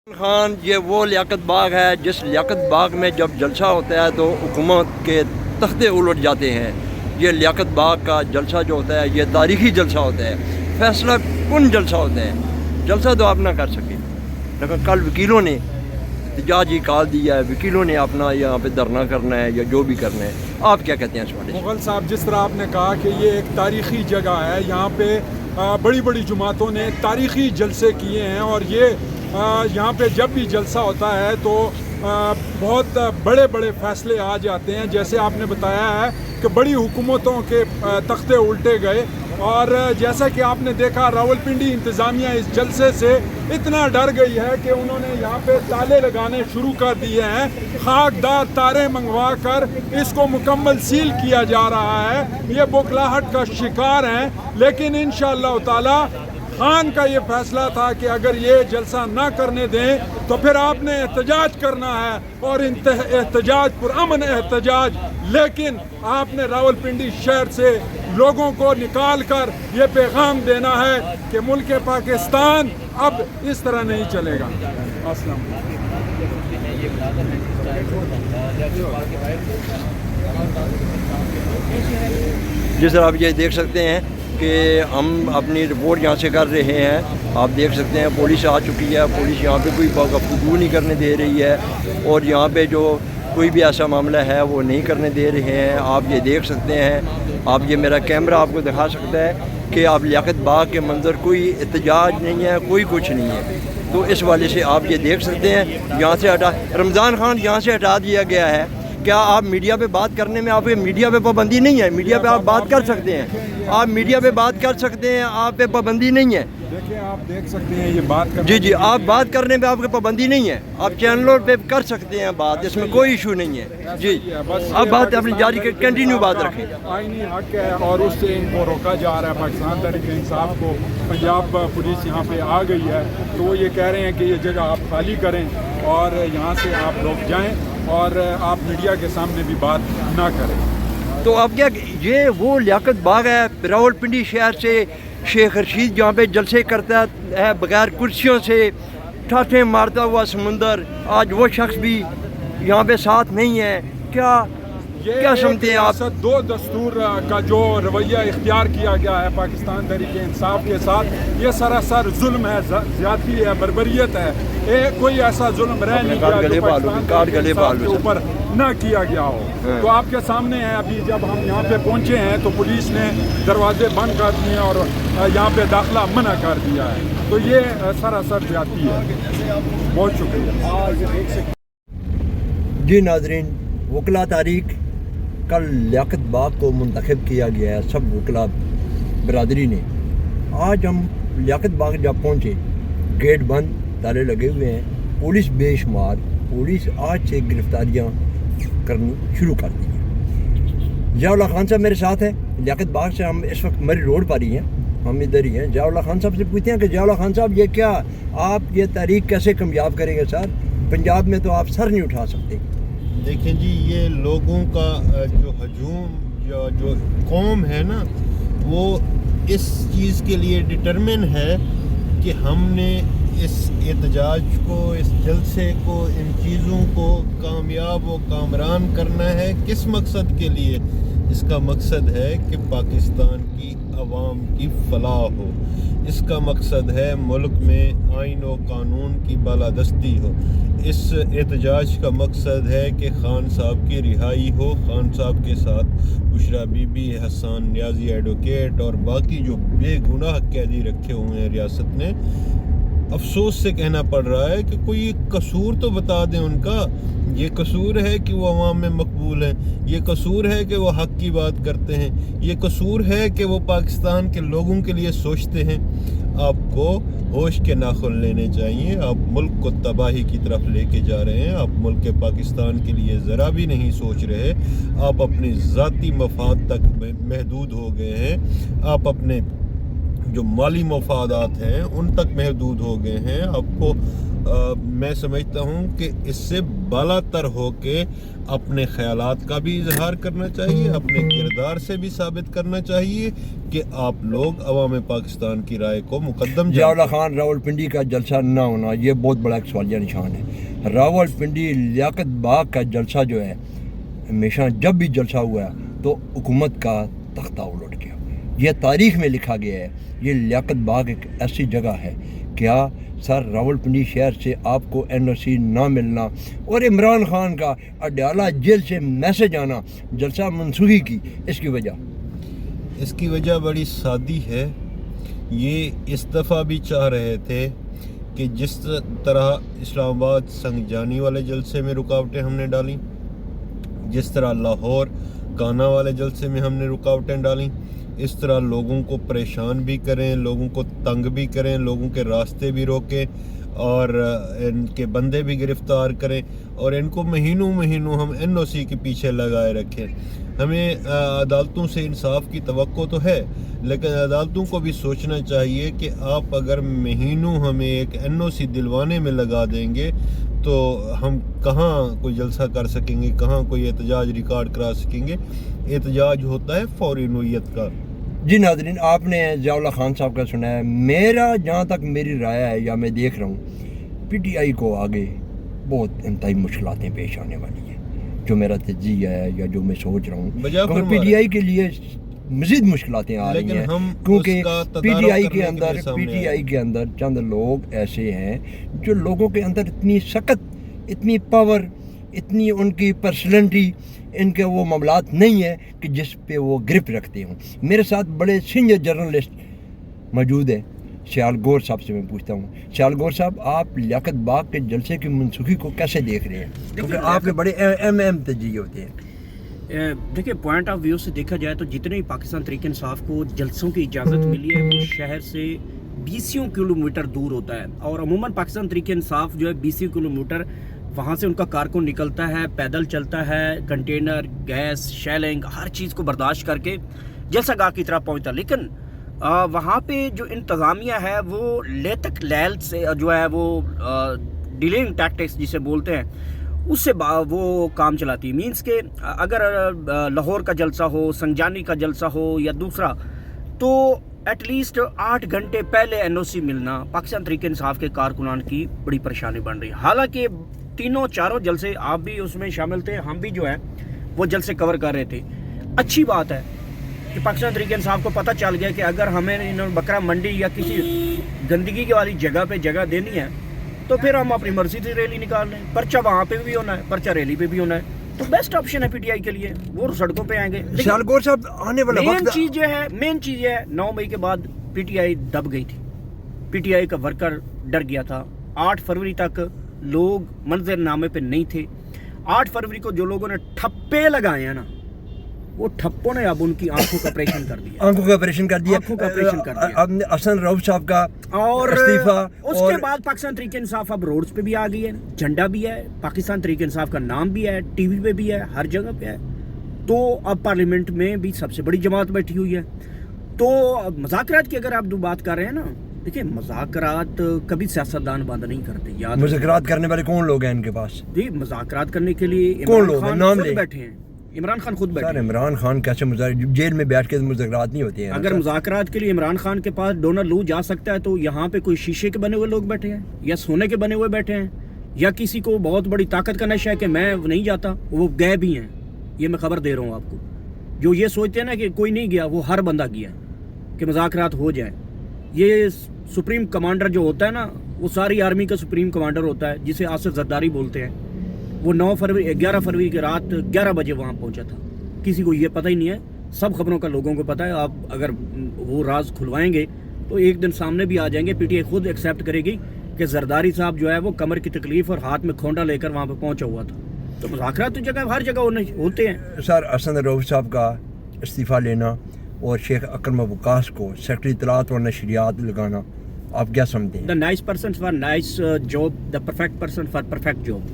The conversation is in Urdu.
خان یہ وہ لیاقت باغ ہے جس لیاقت باغ میں جب جلسہ ہوتا ہے تو حکومت کے تختے الٹ جاتے ہیں۔ یہ لیاقت باغ کا جلسہ جو ہوتا ہے یہ تاریخی جلسہ ہوتا ہے، فیصلہ کن جلسہ ہوتا ہے۔ جلسہ تو آپ نہ کر سکے، لیکن کل وکیلوں نے احتجاجی کال دیا ہے، وکیلوں نے اپنا یہاں پہ دھرنا کرنا ہے یا جو بھی کرنا ہے۔ آپ کیا کہتے ہیں اس والے؟ مغل صاحب، جس طرح آپ نے کہا کہ یہ ایک تاریخی جگہ ہے، یہاں پہ بڑی بڑی جماعتوں نے تاریخی جلسے کیے ہیں، اور یہ یہاں پہ جب بھی جلسہ ہوتا ہے تو بہت بڑے بڑے فیصلے آ جاتے ہیں۔ جیسے آپ نے بتایا ہے کہ بڑی حکومتوں کے تختے الٹے گئے، اور جیسا کہ آپ نے دیکھا راولپنڈی انتظامیہ اس جلسے سے اتنا ڈر گئی ہے کہ انہوں نے یہاں پہ تالے لگانے شروع کر دیے ہیں، خاکدار تارے منگوا کر اس کو مکمل سیل کیا جا رہا ہے۔ یہ بوکھلاہٹ کا شکار ہیں، لیکن انشاءاللہ تعالی خان کا یہ فیصلہ تھا کہ اگر یہ جلسہ نہ کرنے دیں تو پھر آپ نے احتجاج کرنا ہے، اور احتجاج پرامن احتجاج، لیکن آپ نے راولپنڈی شہر سے لوگوں کو نکال کر یہ پیغام دینا ہے کہ ملک پاکستان اب اس طرح نہیں چلے گا۔ السلام جس طرح آپ یہ دیکھ سکتے ہیں کہ ہم اپنی رپورٹ یہاں سے کر رہے ہیں، آپ دیکھ سکتے ہیں پولیس آ چکی ہے، پولیس یہاں پہ کوئی گفتگو نہیں کرنے دے رہی ہے، اور یہاں پہ جو کوئی بھی ایسا معاملہ ہے وہ نہیں کرنے دے رہے ہیں۔ آپ یہ دیکھ سکتے ہیں، آپ یہ میرا کیمرہ آپ کو دکھا سکتا ہے کہ آپ لیاقت باغ کے منظر، کوئی احتجاج نہیں ہے، کوئی کچھ نہیں ہے۔ تو اس والے سے آپ یہ دیکھ سکتے ہیں یہاں سے رمضان خان یہاں سے ہٹا دیا گیا ہے۔ کیا آپ میڈیا پہ بات کرنے میں، آپ کے میڈیا پہ پابندی نہیں ہے؟ میڈیا پہ آپ بات کر سکتے ہیں، آپ میڈیا پہ بات کر سکتے ہیں، آپ پہ پابندی نہیں ہے۔ دیکھیں، آپ دیکھ سکتے ہیں یہ بات جی جی، آپ بات کرنے پہ آپ کی پابندی نہیں ہے، آپ چینلوں پہ کر سکتے ہیں بات، اس میں کوئی ایشو نہیں ہے۔ جی، آپ بات اپنی جاری کنٹینیو بات رکھیں۔ آئینی حق ہے، اور اس سے ان کو روکا جا رہا ہے۔ پاکستان تحریک انصاف کو پنجاب پولیس یہاں پہ آ گئی ہے، تو وہ یہ کہہ رہے ہیں کہ یہ جگہ آپ خالی کریں اور یہاں سے آپ رک جائیں، اور آپ میڈیا کے سامنے بھی بات نہ کریں۔ تو اب کیا یہ وہ لیاقت باغ ہے راولپنڈی شہر سے شیخ رشید جہاں پہ جلسے کرتا ہے بغیر کرسیوں سے، ٹھاٹھیں مارتا ہوا سمندر، آج وہ شخص بھی یہاں پہ ساتھ نہیں ہے۔ کیا سمجھتے ہیں آپ؟ دو دستور کا جو رویہ اختیار کیا گیا ہے پاکستان تحریک انصاف کے ساتھ، یہ سراسر ظلم ہے، زیادتی ہے، بربریت ہے۔ کوئی ایسا ظلم رہ نہیں گیا جو پاکستان تحریک انصاف کے اوپر نہ کیا گیا ہو۔ تو آپ کے سامنے ہے، ابھی جب ہم یہاں پہ پہنچے ہیں تو پولیس نے دروازے بند کر دیے اور یہاں پہ داخلہ منع کر دیا ہے، تو یہ سراسر زیادتی ہے۔ بہت شکریہ۔ جی ناظرین، وکلا تاریخ کل لیاقت باغ کو منتخب کیا گیا ہے سب وکلا برادری نے۔ آج ہم لیاقت باغ جب پہنچے، گیٹ بند، تالے لگے ہوئے ہیں، پولیس بے شمار، پولیس آج سے گرفتاریاں کرنی شروع کر دی ہیں۔ ضیاء اللہ خان صاحب میرے ساتھ ہیں، لیاقت باغ سے ہم اس وقت مری روڈ پر ہی ہیں، ہم ادھر ہی ہیں۔ ضیاء اللہ خان صاحب سے پوچھتے ہیں کہ ضیاء اللہ خان صاحب، یہ کیا آپ یہ تحریک کیسے کامیاب کریں گے سر؟ پنجاب میں تو آپ سر نہیں اٹھا سکتے۔ دیکھیں جی، یہ لوگوں کا جو ہجوم، جو قوم ہے نا، وہ اس چیز کے لیے ڈٹرمن ہے کہ ہم نے اس احتجاج کو، اس جلسے کو، ان چیزوں کو کامیاب و کامران کرنا ہے۔ کس مقصد کے لیے؟ اس کا مقصد ہے کہ پاکستان کی عوام کی فلاح ہو، اس کا مقصد ہے ملک میں آئین و قانون کی بالادستی ہو، اس احتجاج کا مقصد ہے کہ خان صاحب کی رہائی ہو، خان صاحب کے ساتھ بشرا be be, Hassan Niazi advocate اور باقی جو بے گناہ قیدی رکھے ہوئے ہیں ریاست نے۔ افسوس سے کہنا پڑ رہا ہے کہ کوئی قصور تو بتا دیں ان کا۔ یہ قصور ہے کہ وہ عوام میں مقبول ہیں، یہ قصور ہے کہ وہ حق کی بات کرتے ہیں، یہ قصور ہے کہ وہ پاکستان کے لوگوں کے لیے سوچتے ہیں۔ آپ کو ہوش کے ناخن لینے چاہیے۔ آپ ملک کو تباہی کی طرف لے کے جا رہے ہیں، آپ ملک پاکستان کے لیے ذرا بھی نہیں سوچ رہے، آپ اپنی ذاتی مفاد تک محدود ہو گئے ہیں، آپ اپنے جو مالی مفادات ہیں ان تک محدود ہو گئے ہیں۔ آپ کو میں سمجھتا ہوں کہ اس سے بالاتر ہو کے اپنے خیالات کا بھی اظہار کرنا چاہیے، اپنے کردار سے بھی ثابت کرنا چاہیے کہ آپ لوگ عوام پاکستان کی رائے کو مقدم ضیاء اللہ خان راولپنڈی کا جلسہ نہ ہونا یہ بہت بڑا ایک سوالیہ نشان ہے. راولپنڈی لیاقت باغ کا جلسہ جو ہے ہمیشہ جب بھی جلسہ ہوا ہے تو حکومت کا تختہ الٹ گیا. یہ تاریخ میں لکھا گیا ہے. یہ لیاقت باغ ایک ایسی جگہ ہے. کیا سر راولپنڈی شہر سے آپ کو این او سی نہ ملنا اور عمران خان کا اڈیالہ جیل سے میسج آنا جلسہ منسوخی کی، اس کی وجہ بڑی سادی ہے. یہ اس دفعہ بھی چاہ رہے تھے کہ جس طرح اسلام آباد سنگجانی والے جلسے میں رکاوٹیں ہم نے ڈالیں، جس طرح لاہور کانا والے جلسے میں ہم نے رکاوٹیں ڈالیں، اس طرح لوگوں کو پریشان بھی کریں، لوگوں کو تنگ بھی کریں، لوگوں کے راستے بھی روکیں اور ان کے بندے بھی گرفتار کریں اور ان کو مہینوں ہم این او سی کے پیچھے لگائے رکھیں. ہمیں عدالتوں سے انصاف کی توقع تو ہے، لیکن عدالتوں کو بھی سوچنا چاہیے کہ آپ اگر مہینوں ہمیں ایک این او سی دلوانے میں لگا دیں گے تو ہم کہاں کوئی جلسہ کر سکیں گے، کہاں کوئی احتجاج ریکارڈ کرا سکیں گے. احتجاج ہوتا ہے فوری نوعیت کا. جی ناظرین، آپ نے ضیاء اللہ خان صاحب کا سنا ہے. میرا جہاں تک میری رائے ہے یا میں دیکھ رہا ہوں، پی ٹی آئی کو آگے بہت انتہائی مشکلاتیں پیش آنے والی ہیں، جو میرا تجزیہ ہے یا جو میں سوچ رہا ہوں. کیونکہ پی ٹی آئی کے لیے مزید مشکلاتیں آ رہی ہیں، کیونکہ پی ٹی آئی کے اندر چند لوگ ایسے ہیں جو لوگوں کے اندر اتنی سخت، اتنی پاور، اتنی ان کی پرسنالٹی، ان کے وہ معاملات نہیں ہیں کہ جس پہ وہ گرپ رکھتے ہوں. میرے ساتھ بڑے سینئر جرنلسٹ موجود ہیں. سیال گور صاحب سے میں پوچھتا ہوں، سیال گور صاحب، آپ لیاقت باغ کے جلسے کی منسوخی کو کیسے دیکھ رہے ہیں؟ کیونکہ آپ کے بڑے اہم تجزیے ہوتے ہیں. دیکھیں، پوائنٹ آف ویو سے دیکھا جائے تو جتنے پاکستان تحریک انصاف کو جلسوں کی اجازت ملی ہے وہ شہر سے 20 کلومیٹر دور ہوتا ہے، اور عموماً پاکستان تحریک انصاف جو ہے 20 کلومیٹر وہاں سے ان کا کارکن نکلتا ہے، پیدل چلتا ہے، کنٹینر، گیس، شیلنگ، ہر چیز کو برداشت کر کے جلسہ گاہ کی طرف پہنچتا. لیکن وہاں پہ جو انتظامیہ ہے وہ لیتک لیل سے جو ہے وہ ڈیلنگ ٹیکٹکس جسے بولتے ہیں اس سے وہ کام چلاتی ہے. مینس کہ اگر لاہور کا جلسہ ہو، سنگجانی کا جلسہ ہو یا دوسرا، تو ایٹ لیسٹ 8 گھنٹے پہلے این او سی ملنا پاکستان تحریک انصاف کے کارکنان کی بڑی پریشانی بن رہی ہے. حالانکہ تینوں چاروں جلسے آپ بھی اس میں شامل تھے، ہم بھی جو ہے وہ جلسے کور کر رہے تھے. اچھی بات ہے کہ پاکستان تحریک انصاف کو پتہ چل گیا کہ اگر ہمیں بکرا منڈی یا کسی گندگی والی جگہ پہ جگہ دینی ہے تو پھر ہم اپنی مرضی سے ریلی نکال لیں. پرچہ وہاں پہ بھی ہونا ہے، پرچہ ریلی پہ بھی ہونا ہے، تو بیسٹ آپشن ہے پی ٹی آئی کے لیے، وہ سڑکوں پہ آئیں گے. سیال گور صاحب، آنے والا مین چیز یہ ہے 9 مئی کے بعد پی ٹی آئی دب گئی تھی. پی ٹی آئی کا ورکر ڈر گیا تھا. 8 فروری تک لوگ منظر نامے پہ نہیں تھے. 8 فروری کو جو لوگوں نے ٹھپے لگائے ہیں نا، وہ ٹھپوں نے اب ان کی آنکھوں کا آپریشن کر دیا. اب حسن رؤف صاحب کا اور استعفیٰ، اس کے بعد پاکستان تحریک انصاف اب روڈز پہ بھی آ گئی ہے، جھنڈا بھی ہے، پاکستان تحریک انصاف کا نام بھی ہے، ٹی وی پہ بھی ہے، ہر جگہ پہ ہے. تو اب پارلیمنٹ میں بھی سب سے بڑی جماعت بیٹھی ہوئی ہے. تو مذاکرات کی اگر آپ بات کر رہے ہیں نا، دیکھیں مذاکرات کبھی سیاستدان بند نہیں کرتے. یاد مذاکرات کرنے والے کون لوگ ہیں ان کے پاس؟ جی، مذاکرات کرنے کے لیے عمران خان خود بیٹھے ہیں. عمران خان خود بیٹھے. عمران خان کیسے جیل میں بیٹھ کے مذاکرات نہیں ہوتے ہیں؟ اگر مذاکرات کے لیے عمران خان کے پاس ڈونلڈ لو جا سکتا ہے تو یہاں پہ کوئی شیشے کے بنے ہوئے لوگ بیٹھے ہیں یا سونے کے بنے ہوئے بیٹھے ہیں یا کسی کو بہت بڑی طاقت کا نشہ ہے کہ میں نہیں جاتا، وہ گئے بھی ہیں. یہ میں خبر دے رہا ہوں آپ کو. جو یہ سوچتے ہیں نا کہ کوئی نہیں گیا، وہ ہر بندہ گیا کہ مذاکرات ہو جائے. یہ سپریم کمانڈر جو ہوتا ہے نا، وہ ساری آرمی کا سپریم کمانڈر ہوتا ہے، جسے آصف زرداری بولتے ہیں. وہ 11 فروری کی رات 11 بجے وہاں پہنچا تھا. کسی کو یہ پتہ ہی نہیں ہے، سب خبروں کا لوگوں کو پتہ ہے. آپ اگر وہ راز کھلوائیں گے تو ایک دن سامنے بھی آ جائیں گے. پی ٹی آئی خود ایکسیپٹ کرے گی کہ زرداری صاحب جو ہے وہ کمر کی تکلیف اور ہاتھ میں کھونڈا لے کر وہاں پہ پہنچا ہوا تھا. تو مذاکرات تو ہر جگہ ہوتے ہیں. سر، حسن رؤف صاحب کا استعفیٰ لینا اور شیخ اکرم وقاص کو سیکرٹری اطلاعات اور نشریات لگانا، آپ کیا سمجھتے ہیں؟ The nice person for nice job, the perfect person for perfect job.